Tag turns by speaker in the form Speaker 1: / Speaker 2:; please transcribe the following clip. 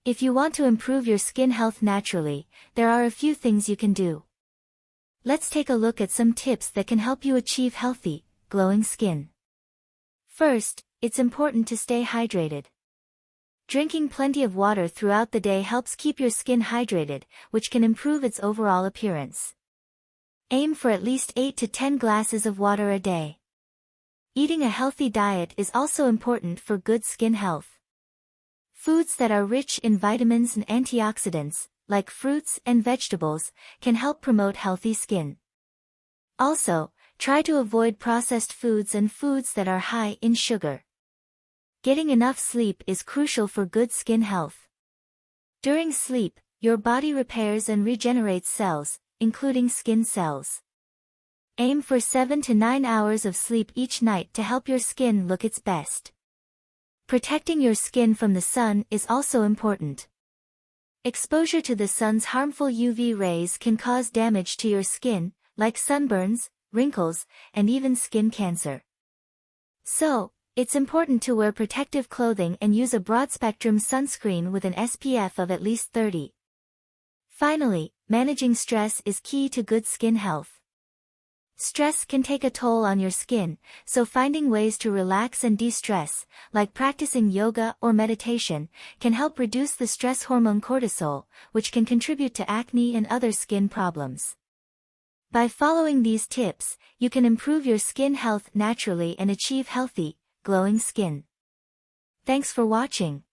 Speaker 1: If you want to improve your skin health naturally, there are a few things you can do. Let's take a look at some tips that can help you achieve healthy, glowing skin. First, it's important to stay hydrated. Drinking plenty of water throughout the day helps keep your skin hydrated, which can improve its overall appearance. Aim for at least 8 to 10 glasses of water a day. Eating a healthy diet is also important for good skin health. Foods that are rich in vitamins and antioxidants, like fruits and vegetables, can help promote healthy skin. Also, try to avoid processed foods and foods that are high in sugar. Getting enough sleep is crucial for good skin health. During sleep, your body repairs and regenerates cells, including skin cells. Aim for 7 to 9 hours of sleep each night to help your skin look its best. Protecting your skin from the sun is also important. Exposure to the sun's harmful UV rays can cause damage to your skin, like sunburns, wrinkles, and even skin cancer. So, it's important to wear protective clothing and use a broad-spectrum sunscreen with an SPF of at least 30. Finally, managing stress is key to good skin health. Stress can take a toll on your skin, so finding ways to relax and de-stress, like practicing yoga or meditation, can help reduce the stress hormone cortisol, which can contribute to acne and other skin problems. By following these tips, you can improve your skin health naturally and achieve healthy, glowing skin. Thanks for watching.